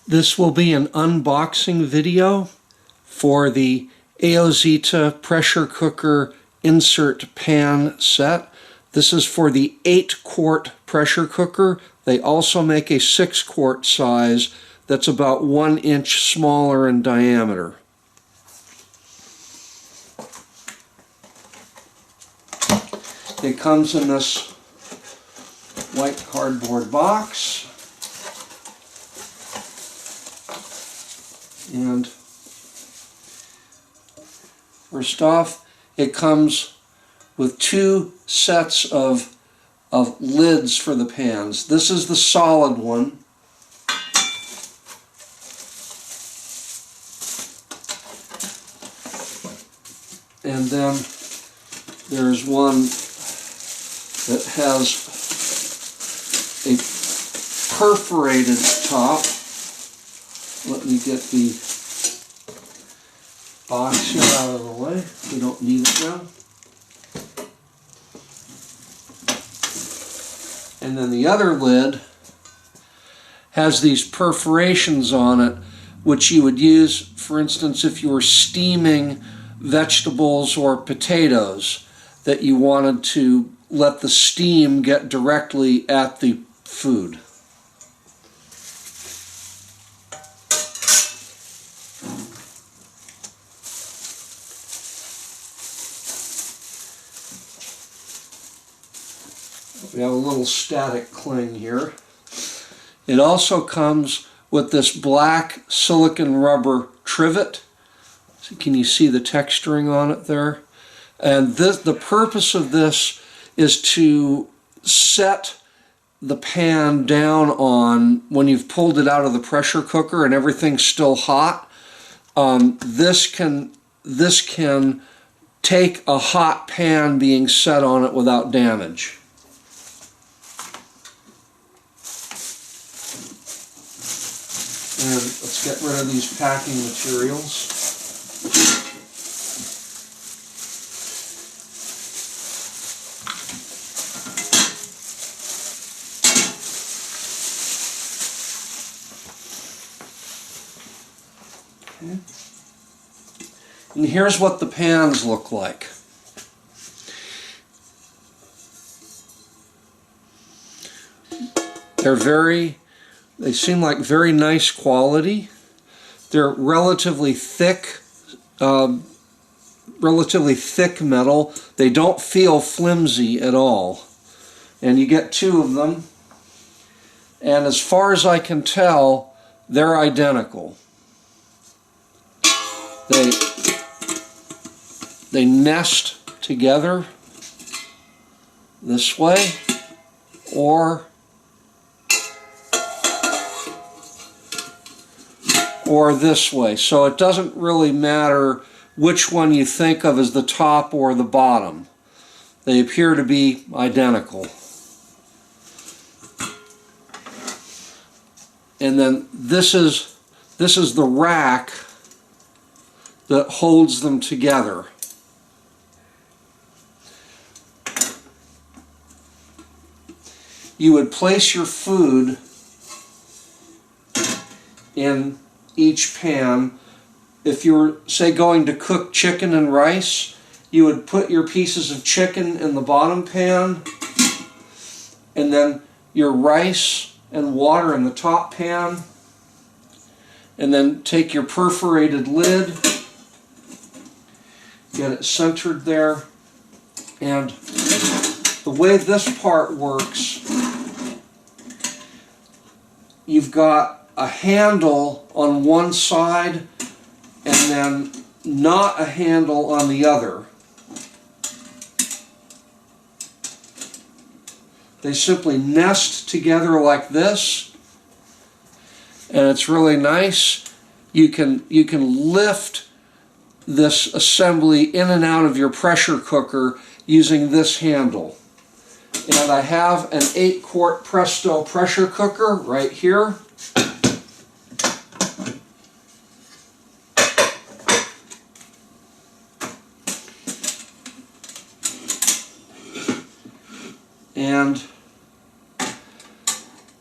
This will be an unboxing video for the Aozita pressure cooker insert pan set. This is for the 8-quart pressure cooker. They also make a 6-quart size that's about 1 inch smaller in diameter. It comes in this white cardboard box. And first off, it comes with 2 sets of lids for the pans. This is the solid one. And then there's one that has a perforated top. Let me get the box here out of the way. We don't need it now. And then the other lid has these perforations on it, which you would use, for instance, if you were steaming vegetables or potatoes, that you wanted to let the steam get directly at the food. We have a little static cling here. It also comes with this black silicone rubber trivet. So can you see the texturing on it there? And the purpose of this is to set the pan down on when you've pulled it out of the pressure cooker and everything's still hot. This can take a hot pan being set on it without damage. And let's get rid of these packing materials. Okay. And here's what the pans look like. They seem like very nice quality. They're relatively thick metal. They don't feel flimsy at all. And you get 2 of them. And as far as I can tell, they're identical. They nest together this way or this way. So it doesn't really matter which one you think of as the top or the bottom. They appear to be identical. And then this is the rack that holds them together. You would place your food in each pan. If you were, say, going to cook chicken and rice, you would put your pieces of chicken in the bottom pan, and then your rice and water in the top pan, and then take your perforated lid, get it centered there, and the way this part works, you've got a handle on one side and then not a handle on the other. They simply nest together like this, and it's really nice. You can lift this assembly in and out of your pressure cooker using this handle. And I have an 8-quart Presto pressure cooker right here. And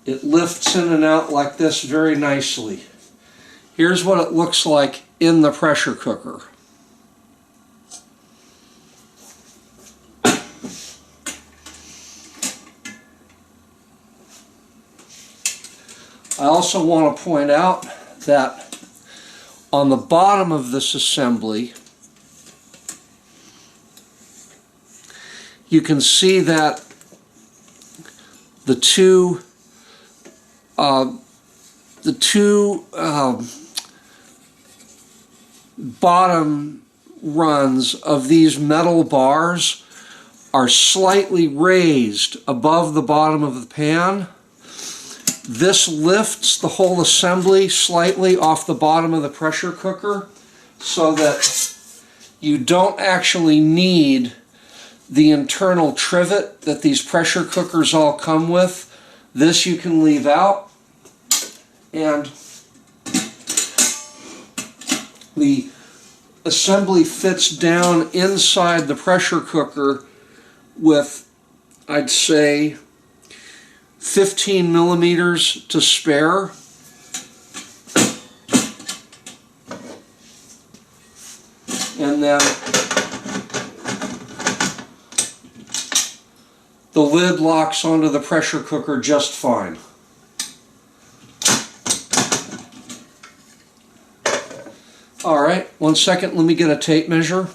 it lifts in and out like this very nicely. Here's what it looks like in the pressure cooker. I also want to point out that on the bottom of this assembly, you can see that the two bottom runs of these metal bars are slightly raised above the bottom of the pan. This lifts the whole assembly slightly off the bottom of the pressure cooker so that you don't actually need the internal trivet that these pressure cookers all come with. This you can leave out, and the assembly fits down inside the pressure cooker with, I'd say, 15 millimeters to spare. And then the lid locks onto the pressure cooker just fine. All right, 1 second, let me get a tape measure.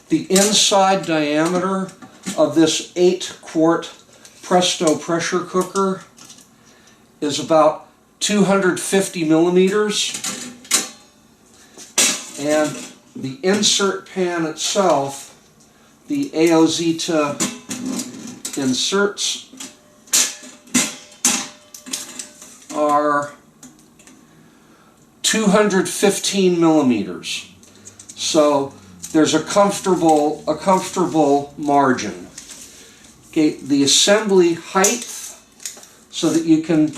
The inside diameter of this 8-quart Presto pressure cooker is about 250 millimeters, and the insert pan itself, the Aozita inserts, are 215 millimeters. So there's a comfortable margin. Okay, the assembly height, so that you can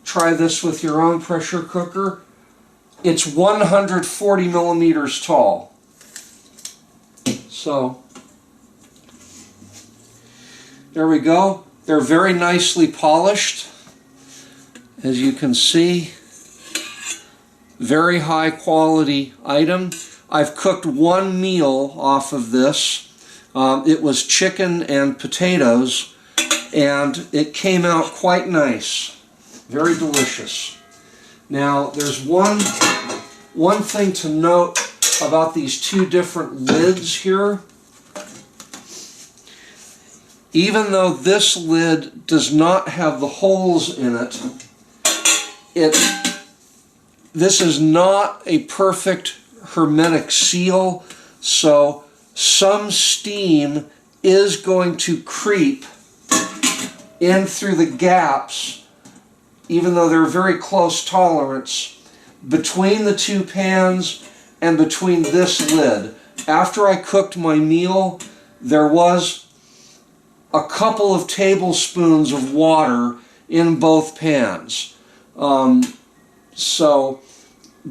try this with your own pressure cooker, it's 140 millimeters tall. So there we go. They're very nicely polished, as you can see. Very high quality item. I've cooked one meal off of this. It was chicken and potatoes, and it came out quite nice. Very delicious. Now, there's one thing to note about these two different lids here. Even though this lid does not have the holes in it, this is not a perfect hermetic seal, so some steam is going to creep in through the gaps, even though they're very close tolerance, between the two pans and between this lid. After I cooked my meal, there was a couple of tablespoons of water in both pans. So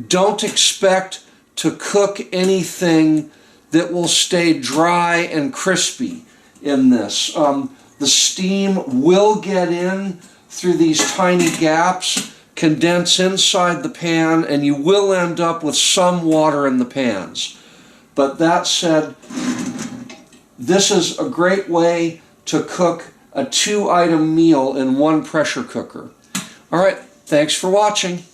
don't expect to cook anything that will stay dry and crispy in this. The steam will get in through these tiny gaps, condense inside the pan, and you will end up with some water in the pans. But that said, this is a great way to cook a 2-item meal in one pressure cooker. All right, thanks for watching.